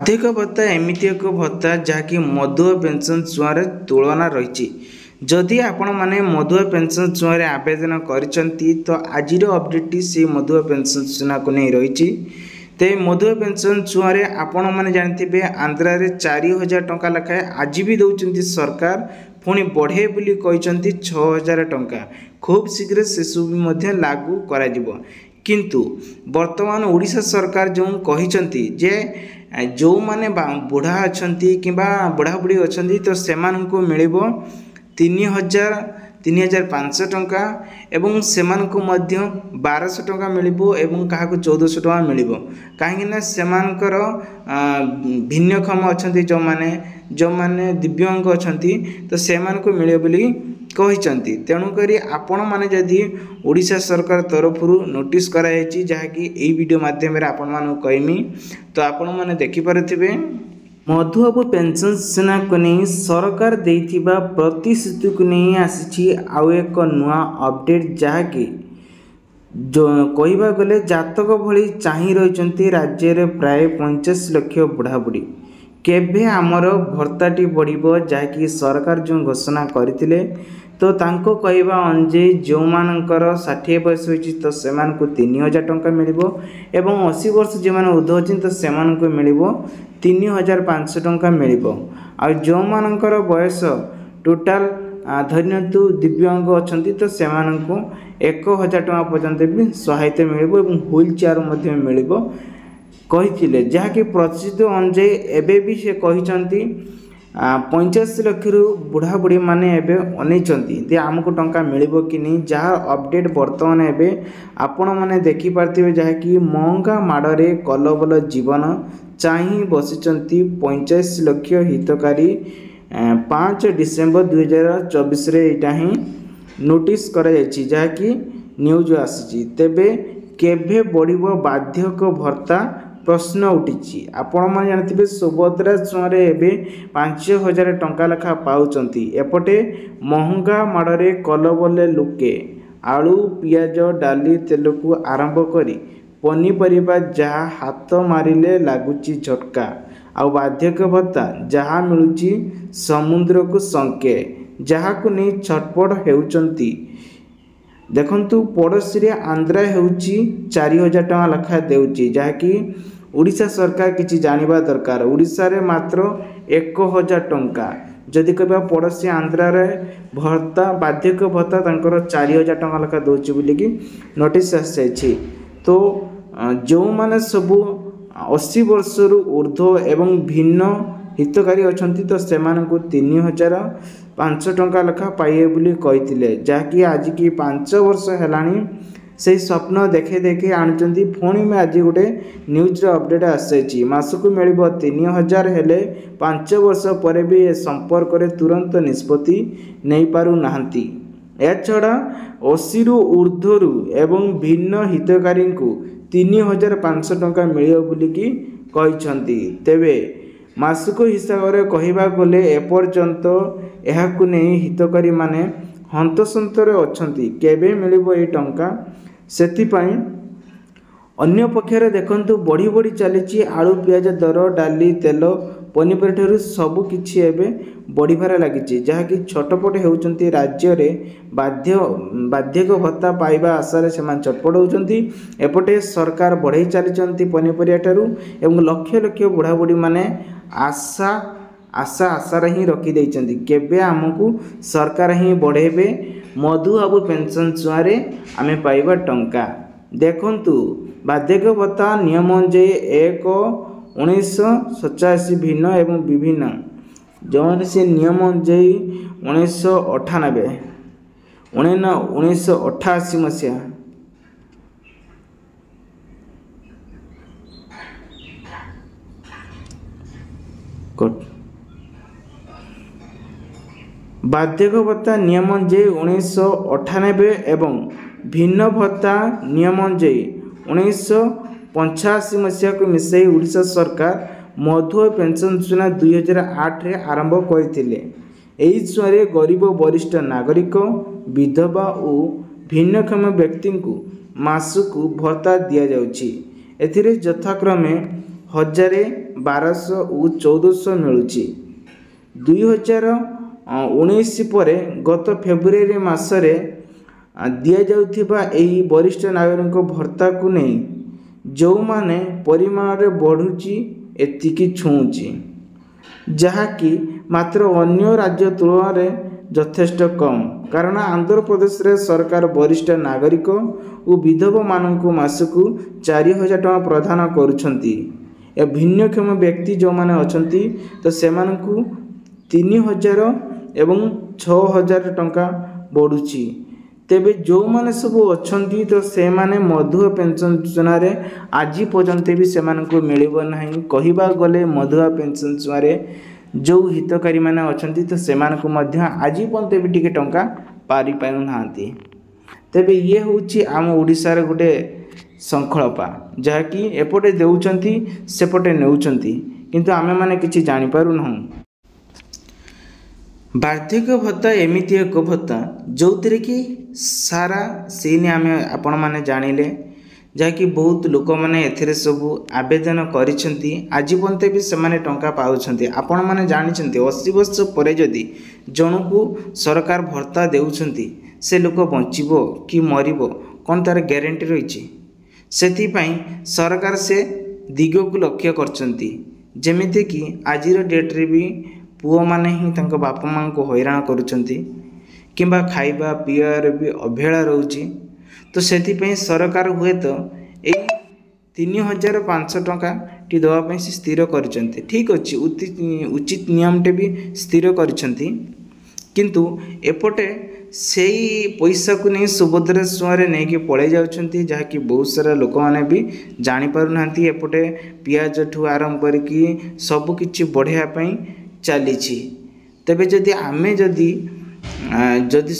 ବାର୍ଦ୍ଧକ୍ୟ ଭତ୍ତା ଏମିତି ଏକ ଭତ୍ତା ଯାହାକି ମଧୁଆ ପେନ୍ସନ୍ ଛୁଆଁରେ ତୁଳନା ରହିଛି। ଯଦି ଆପଣମାନେ ମଧୁଆ ପେନ୍ସନ୍ ଛୁଆଁରେ ଆବେଦନ କରିଛନ୍ତି ତ ଆଜିର ଅପଡେଟ୍ଟି ସେହି ମଧୁଆ ପେନ୍ସନ୍ ଛୁଆଁକୁ ନେଇ ରହିଛି। ତ ଏହି ମଧୁଆ ପେନ୍ସନ୍ ଛୁଆଁରେ ଆପଣମାନେ ଜାଣିଥିବେ ଆନ୍ଧ୍ରାରେ 4,000 ଟଙ୍କା ଲେଖାଏଁ ଆଜି ବି ଦେଉଛନ୍ତି ସରକାର, ପୁଣି ବଢ଼େଇ ବୋଲି କହିଛନ୍ତି 6,000 ଟଙ୍କା। ଖୁବ୍ ଶୀଘ୍ର ସେସବୁ ମଧ୍ୟ ଲାଗୁ କରାଯିବ। କିନ୍ତୁ ବର୍ତ୍ତମାନ ଓଡ଼ିଶା ସରକାର ଯେଉଁ କହିଛନ୍ତି ଯେ ଯେଉଁମାନେ ବୁଢ଼ା ଅଛନ୍ତି କିମ୍ବା ବୁଢ଼ାବୁଢ଼ୀ ଅଛନ୍ତି ତ ସେମାନଙ୍କୁ ମିଳିବ 3,500 ଟଙ୍କା ଏବଂ ସେମାନଙ୍କୁ ମଧ୍ୟ 1,200 ଟଙ୍କା ମିଳିବ ଏବଂ କାହାକୁ 1,400 ଟଙ୍କା ମିଳିବ। କାହିଁକିନା ସେମାନଙ୍କର ଭିନ୍ନକ୍ଷମ ଅଛନ୍ତି, ଯେଉଁମାନେ ଦିବ୍ୟାଙ୍ଗ ଅଛନ୍ତି ତ ସେମାନଙ୍କୁ ମିଳିବ ବୋଲି କହିଛନ୍ତି। ତେଣୁକରି ଆପଣମାନେ ଯଦି ଓଡ଼ିଶା ସରକାର ତରଫରୁ ନୋଟିସ୍ କରାଯାଇଛି, ଯାହାକି ଏହି ଭିଡ଼ିଓ ମାଧ୍ୟମରେ ଆପଣମାନଙ୍କୁ କହିମି, ତ ଆପଣମାନେ ଦେଖିପାରୁଥିବେ ମଧୁବାବୁ ପେନ୍ସନ୍ ଯୋଜନାକୁ ନେଇ ସରକାର ଦେଇଥିବା ପ୍ରତିଶ୍ରୁତିକୁ ନେଇ ଆସିଛି ଆଉ ଏକ ନୂଆ ଅପଡେଟ୍, ଯାହାକି କହିବାକୁ ଗଲେ ଜାତକ ଭଳି ଚାହିଁ ରହିଛନ୍ତି ରାଜ୍ୟରେ ପ୍ରାୟ 85 ଲକ୍ଷ ବୁଢ଼ାବୁଢ଼ୀ। କେବେ ଆମର ଭତ୍ତାଟି ବଢ଼ିବ, ଯାହାକି ସରକାର ଯେଉଁ ଘୋଷଣା କରିଥିଲେ ତ ତାଙ୍କ କହିବା ଅନୁଯାୟୀ ଯେଉଁମାନଙ୍କର 60 ବୟସ ହୋଇଛି ତ ସେମାନଙ୍କୁ 3,000 ଟଙ୍କା ମିଳିବ ଏବଂ 80 ବର୍ଷ ଯେଉଁମାନେ ଉର୍ଦ୍ଧ୍ୱ ଅଛନ୍ତି ତ ସେମାନଙ୍କୁ ମିଳିବ 3,500 ଟଙ୍କା ମିଳିବ। ଆଉ ଯେଉଁମାନଙ୍କର ବୟସ ଟୋଟାଲ୍ ଧରିନିଅନ୍ତୁ ଦିବ୍ୟାଙ୍ଗ ଅଛନ୍ତି ତ ସେମାନଙ୍କୁ 1,000 ଟଙ୍କା ପର୍ଯ୍ୟନ୍ତ ବି ସହାୟତା ମିଳିବ ଏବଂ ହୁଇଲ୍ ଚେୟାର ମଧ୍ୟ ମିଳିବ କହିଥିଲେ, ଯାହାକି ପ୍ରତିଶ୍ରୁତି ଅନୁଯାୟୀ ଏବେ ବି ସେ କହିଛନ୍ତି 85 ଲକ୍ଷରୁ ବୁଢ଼ାବୁଢ଼ୀମାନେ ଏବେ ଅନେଇଛନ୍ତି ଯେ ଆମକୁ ଟଙ୍କା ମିଳିବ କି ନାହିଁ। ଯାହା ଅପଡେଟ୍ ବର୍ତ୍ତମାନ ଏବେ ଆପଣମାନେ ଦେଖିପାରୁଥିବେ, ଯାହାକି ମହଙ୍ଗା ମାଡ଼ରେ କଲବଲ ଜୀବନ ଚାହିଁ ବସିଛନ୍ତି 85 ଲକ୍ଷ ହିତକାରୀ। 5 ଡିସେମ୍ବର 2024ରେ ଏଇଟା ହିଁ ନୋଟିସ୍ କରାଯାଇଛି, ଯାହାକି ନ୍ୟୁଜ୍ ଆସିଛି। ତେବେ କେବେ ବଢ଼ିବ ବାର୍ଦ୍ଧକ୍ୟ ଭତ୍ତା ପ୍ରଶ୍ନ ଉଠିଛି। ଆପଣମାନେ ଜାଣିଥିବେ ସୁଭଦ୍ରା ଛୁଆଁରେ ଏବେ 5,000 ଟଙ୍କା ଲେଖା ପାଉଛନ୍ତି। ଏପଟେ ମହଙ୍ଗା ମାଡ଼ରେ କଲବଲେ ଲୋକେ ଆଳୁ, ପିଆଜ, ଡାଲି, ତେଲକୁ ଆରମ୍ଭ କରି ପନିପରିବା ଯାହା ହାତ ମାରିଲେ ଲାଗୁଛି ଝଟକା। ଆଉ ବାର୍ଦ୍ଧକ୍ୟ ଭତ୍ତା ଯାହା ମିଳୁଛି ସମୁଦ୍ରକୁ ଶଙ୍କେ, ଯାହାକୁ ନେଇ ଛଟପଟ ହେଉଛନ୍ତି। ଦେଖନ୍ତୁ ପଡ଼ୋଶୀରେ ଆନ୍ଧ୍ରା ହେଉଛି 4,000 ଟଙ୍କା ଲେଖାଏଁ ଦେଉଛି, ଯାହାକି ଓଡ଼ିଶା ସରକାର କିଛି ଜାଣିବା ଦରକାର। ଓଡ଼ିଶାରେ ମାତ୍ର 1,000 ଟଙ୍କା। ଯଦି କହିବା ପଡ଼ୋଶୀ ଆନ୍ଧ୍ରାରେ ଭତ୍ତା ବାର୍ଦ୍ଧକ୍ୟ ଭତ୍ତା ତାଙ୍କର 4,000 ଟଙ୍କା ଲେଖା ଦେଉଛି ବୋଲିକି ନୋଟିସ୍ ଆସିଯାଇଛି। ତ ଯେଉଁମାନେ ସବୁ 80 ବର୍ଷରୁ ଉର୍ଦ୍ଧ୍ୱ ଏବଂ ଭିନ୍ନ ହିତକାରୀ ଅଛନ୍ତି ତ ସେମାନଙ୍କୁ 3,500 ଟଙ୍କା ଲେଖା ପାଇବେ ବୋଲି କହିଥିଲେ, ଯାହାକି ଆଜିକି 5 ବର୍ଷ ହେଲାଣି ସେହି ସ୍ୱପ୍ନ ଦେଖି ଆଣୁଛନ୍ତି। ପୁଣି ଆଜି ଗୋଟେ ନ୍ୟୁଜ୍ର ଅପଡେଟ୍ ଆସିଯାଇଛି, ମାସକୁ ମିଳିବ 3,000 ହେଲେ 5 ବର୍ଷ ପରେ ବି ଏ ସମ୍ପର୍କରେ ତୁରନ୍ତ ନିଷ୍ପତ୍ତି ନେଇପାରୁନାହାନ୍ତି। ଏହାଛଡ଼ା 80ରୁ ଉର୍ଦ୍ଧ୍ୱରୁ ଏବଂ ଭିନ୍ନ ହିତକାରୀଙ୍କୁ 3,500 ଟଙ୍କା ମିଳିବ ବୋଲିକି କହିଛନ୍ତି। ତେବେ ମାସିକ ହିସାବରେ କହିବାକୁ ଗଲେ ଏପର୍ଯ୍ୟନ୍ତ ଏହାକୁ ନେଇ ହିତକାରୀମାନେ ହନ୍ତସନ୍ତରେ ଅଛନ୍ତି, କେବେ ମିଳିବ ଏହି ଟଙ୍କା। ସେଥିପାଇଁ ଅନ୍ୟପକ୍ଷରେ ଦେଖନ୍ତୁ ବଢ଼ି ବଢ଼ି ଚାଲିଛି ଆଳୁ, ପିଆଜ ଦର, ଡାଲି, ତେଲ, ପନିପରିବା ଠାରୁ ସବୁ କିଛି ଏବେ ବଢ଼ିବାରେ ଲାଗିଛି, ଯାହାକି ଛଟପଟ ହେଉଛନ୍ତି। ରାଜ୍ୟରେ ବାର୍ଦ୍ଧକ୍ୟ ଭତ୍ତା ପାଇବା ଆଶାରେ ସେମାନେ ଛଟପଟ ହେଉଛନ୍ତି। ଏପଟେ ସରକାର ବଢ଼େଇ ଚାଲିଛନ୍ତି ପନିପରିବା ଠାରୁ ଏବଂ ଲକ୍ଷ ଲକ୍ଷ ବୁଢ଼ାବୁଢ଼ୀମାନେ ଆଶାରେ ହିଁ ରଖିଦେଇଛନ୍ତି କେବେ ଆମକୁ ସରକାର ହିଁ ବଢ଼େଇବେ, ମଧୁବାବୁ ପେନ୍ସନ୍ ଛୁଆଁରେ ଆମେ ପାଇବା ଟଙ୍କା। ଦେଖନ୍ତୁ ବାର୍ଦ୍ଧକ୍ୟ ଭତ୍ତା ନିୟମ ଅନୁଯାୟୀ 1/1987 ଭିନ୍ନ ଏବଂ ବିଭିନ୍ନ ଯେଉଁମାନେ ସେ ନିୟମ ଅନୁଯାୟୀ 1988 ମସିହା ବାର୍ଦ୍ଧକ୍ୟ ଭତ୍ତା ନିୟମ ଅନୁଯାୟୀ 1998 ଏବଂ ଭିନ୍ନ ଭତ୍ତା ନିୟମ ଅନୁଯାୟୀ 1985 ମସିହାକୁ ମିଶାଇ ଓଡ଼ିଶା ସରକାର ମଧୁବାବୁ ପେନ୍ସନ୍ ଯୋଜନା 2008ରେ ଆରମ୍ଭ କରିଥିଲେ। ଏହି ଛୁଆଁରେ ଗରିବ, ବରିଷ୍ଠ ନାଗରିକ, ବିଧବା ଓ ଭିନ୍ନକ୍ଷମ ବ୍ୟକ୍ତିଙ୍କୁ ମାସକୁ ଭତ୍ତା ଦିଆଯାଉଛି। ଏଥିରେ ଯଥାକ୍ରମେ 1,000 1200 ଓ 1400 ମିଳୁଛି। 2019 ପରେ ଗତ ଫେବୃଆରୀ ମାସରେ ଦିଆଯାଉଥିବା ଏହି ବରିଷ୍ଠ ନାଗରିକ ଭତ୍ତାକୁ ନେଇ ଯେଉଁମାନେ ପରିମାଣରେ ବଢ଼ୁଛି ଏତିକି ଛୁଉଁଛି, ଯାହାକି ମାତ୍ର ଅନ୍ୟ ରାଜ୍ୟ ତୁଳନାରେ ଯଥେଷ୍ଟ କମ୍। କାରଣ ଆନ୍ଧ୍ରପ୍ରଦେଶରେ ସରକାର ବରିଷ୍ଠ ନାଗରିକ ଓ ବିଧବାମାନଙ୍କୁ ମାସକୁ 4000 ଟଙ୍କା ପ୍ରଦାନ କରୁଛନ୍ତି। ଏ ଭିନ୍ନକ୍ଷମ ବ୍ୟକ୍ତି ଯେଉଁମାନେ ଅଛନ୍ତି ତ ସେମାନଙ୍କୁ 3000 ଏବଂ 6000 ଟଙ୍କା ବଢ଼ୁଛି। ତେବେ ଯେଉଁମାନେ ସବୁ ଅଛନ୍ତି ତ ସେମାନେ ମଧୁଆ ପେନ୍ସନ୍ ଯୋଜନାରେ ଆଜି ପର୍ଯ୍ୟନ୍ତ ବି ସେମାନଙ୍କୁ ମିଳିବ ନାହିଁ। କହିବାକୁ ଗଲେ ମଧୁଆ ପେନ୍ସନ୍ ଯୋଜନାରେ ଯେଉଁ ହିତକାରୀମାନେ ଅଛନ୍ତି ତ ସେମାନଙ୍କୁ ମଧ୍ୟ ଆଜି ପର୍ଯ୍ୟନ୍ତ ବି ଟିକେ ଟଙ୍କା ପାରୁନାହାନ୍ତି। ତେବେ ଇଏ ହେଉଛି ଆମ ଓଡ଼ିଶାର ଗୋଟେ ଶୃଙ୍ଖଳତା, ଯାହାକି ଏପଟେ ଦେଉଛନ୍ତି ସେପଟେ ନେଉଛନ୍ତି, କିନ୍ତୁ ଆମେମାନେ କିଛି ଜାଣିପାରୁନାହୁଁ। ବାର୍ଦ୍ଧକ୍ୟ ଭତ୍ତା ଏମିତି ଏକ ଭତ୍ତା ଯେଉଁଥିରେ କି ସାରା ସେଇନି ଆପଣମାନେ ଜାଣିଲେ, ଯାହାକି ବହୁତ ଲୋକମାନେ ଏଥିରେ ସବୁ ଆବେଦନ କରିଛନ୍ତି। ଆଜି ପର୍ଯ୍ୟନ୍ତ ବି ସେମାନେ ଟଙ୍କା ପାଉଛନ୍ତି। ଆପଣମାନେ ଜାଣିଛନ୍ତି 80 ବର୍ଷ ପରେ ଯଦି ଜଣକୁ ସରକାର ଭତ୍ତା ଦେଉଛନ୍ତି ସେ ଲୋକ ବଞ୍ଚିବ କି ମରିବ କ'ଣ ତା'ର ଗ୍ୟାରେଣ୍ଟି ରହିଛି? ସେଥିପାଇଁ ସରକାର ସେ ଦିଗକୁ ଲକ୍ଷ୍ୟ କରିଛନ୍ତି। ଯେମିତିକି ଆଜିର ଡେଟ୍ରେ ବି ପୁଅମାନେ ହିଁ ତାଙ୍କ ବାପା ମାଆଙ୍କୁ ହଇରାଣ କରୁଛନ୍ତି କିମ୍ବା ଖାଇବା ପିଇବାରେ ବି ଅବହେଳା ରହୁଛି। ତ ସେଥିପାଇଁ ସରକାର ହୁଏତ ଏଇ 3500 ଟଙ୍କାଟି ଦେବା ପାଇଁ ସେ ସ୍ଥିର କରିଛନ୍ତି। ଠିକ୍ ଅଛି, ଉଚିତ ନିୟମଟେ ବି ସ୍ଥିର କରିଛନ୍ତି, କିନ୍ତୁ ଏପଟେ ସେଇ ପଇସାକୁ ନେଇ ସୁଭଦ୍ରା ଯୋଜନାରେ ନେଇକି ପଳାଇ ଯାଉଛନ୍ତି, ଯାହାକି ବହୁତ ସାରା ଲୋକମାନେ ବି ଜାଣିପାରୁନାହାନ୍ତି। ଏପଟେ ପିଆଜଠୁ ଆରମ୍ଭ କରିକି ସବୁକିଛି ବଢ଼ାଇବା ପାଇଁ ଚାଲିଛି। ତେବେ ଆମେ ଯଦି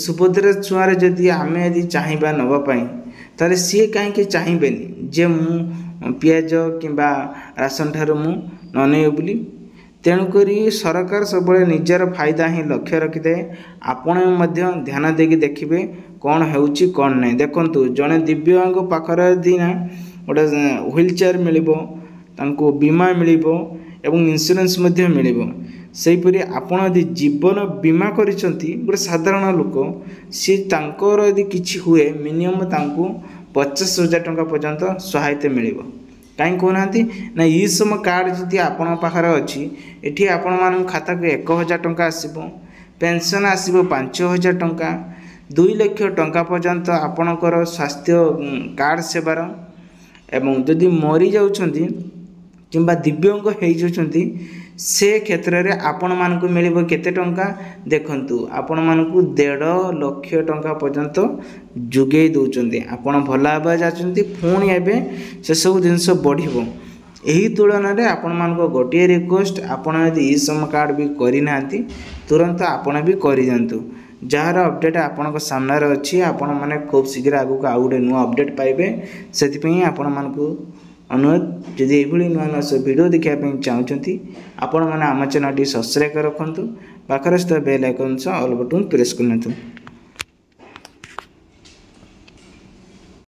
ସୁଭଦ୍ରା ଯୋଜନାରେ ଆମେ ଯଦି ଚାହିଁବା ନେବା ପାଇଁ, ତାହେଲେ ସିଏ କାହିଁକି ଚାହିଁବେନି ଯେ ମୁଁ ପିଆଜ କିମ୍ବା ରାସନ ଠାରୁ ମୁଁ ନ ନେବି ବୋଲି। ତେଣୁକରି ସରକାର ସବୁବେଳେ ନିଜର ଫାଇଦା ହିଁ ଲକ୍ଷ୍ୟ ରଖିଥାଏ। ଆପଣ ମଧ୍ୟ ଧ୍ୟାନ ଦେଇକି ଦେଖିବେ କ'ଣ ହେଉଛି କ'ଣ ନାହିଁ। ଦେଖନ୍ତୁ, ଜଣେ ଦିବ୍ୟାଙ୍ଗ ପାଖରେ ଯଦି ନା ଗୋଟେ ହ୍ୱିଲ୍ ଚେୟାର ମିଳିବ, ତାଙ୍କୁ ବୀମା ମିଳିବ ଏବଂ ଇନ୍ସୁରାନ୍ସ ମଧ୍ୟ ମିଳିବ। ସେହିପରି ଆପଣ ଯଦି ଜୀବନ ବୀମା କରିଛନ୍ତି ଗୋଟେ ସାଧାରଣ ଲୋକ, ସିଏ ତାଙ୍କର ଯଦି କିଛି ହୁଏ ମିନିମମ୍ ତାଙ୍କୁ 50,000 ଟଙ୍କା ପର୍ଯ୍ୟନ୍ତ ସହାୟତା ମିଳିବ। କାହିଁକି କହୁନାହାନ୍ତି ନା, ଇ-ଶ୍ରମ କାର୍ଡ଼ ଯଦି ଆପଣଙ୍କ ପାଖରେ ଅଛି, ଏଠି ଆପଣମାନଙ୍କ ଖାତାକୁ 1000 ଟଙ୍କା ଆସିବ, ପେନ୍ସନ୍ ଆସିବ 5000 ଟଙ୍କା, 2 ଲକ୍ଷ ଟଙ୍କା ପର୍ଯ୍ୟନ୍ତ ଆପଣଙ୍କର ସ୍ୱାସ୍ଥ୍ୟ କାର୍ଡ଼ ସେବାର। ଏବଂ ଯଦି ମରିଯାଉଛନ୍ତି କିମ୍ବା ଦିବ୍ୟାଙ୍ଗ ହେଇଯାଉଛନ୍ତି ସେ କ୍ଷେତ୍ରରେ ଆପଣମାନଙ୍କୁ ମିଳିବ କେତେ ଟଙ୍କା? ଦେଖନ୍ତୁ, ଆପଣମାନଙ୍କୁ 1.5 ଲକ୍ଷ ଟଙ୍କା ପର୍ଯ୍ୟନ୍ତ ଯୋଗାଇ ଦେଉଛନ୍ତି। ଆପଣ ଭଲ ଭାବରେ ଯାଉଛନ୍ତି, ପୁଣି ଏବେ ସେସବୁ ଜିନିଷ ବଢ଼ିବ। ଏହି ତୁଳନାରେ ଆପଣମାନଙ୍କ ଗୋଟିଏ ରିକ୍ୱେଷ୍ଟ, ଆପଣ ଯଦି ଇ-ଶ୍ରମ କାର୍ଡ଼ ବି କରିନାହାନ୍ତି ତୁରନ୍ତ ଆପଣ ବି କରିଦିଅନ୍ତୁ। ଯାହାର ଅପଡ଼େଟ୍ ଆପଣଙ୍କ ସାମ୍ନାରେ ଅଛି, ଆପଣମାନେ ଖୁବ୍ ଶୀଘ୍ର ଆଗକୁ ଆଉ ଗୋଟେ ନୂଆ ଅପଡ଼େଟ୍ ପାଇବେ। ସେଥିପାଇଁ ଆପଣମାନଙ୍କୁ ଅନୁରୋଧ, ଯଦି ଏଇଭଳି ନୂଆ ନୂଆ ସବୁ ଭିଡ଼ିଓ ଦେଖିବା ପାଇଁ ଚାହୁଁଛନ୍ତି, ଆପଣମାନେ ଆମ ଚ୍ୟାନେଲଟି ସବସ୍କ୍ରାଇବ୍ କରି ରଖନ୍ତୁ। ପାଖରେ ଥିବା ବେଲ୍ ଆଇକନ୍ ସହ ଅଲ୍ ବଟନ୍ ପ୍ରେସ୍ କରିନିଅନ୍ତୁ।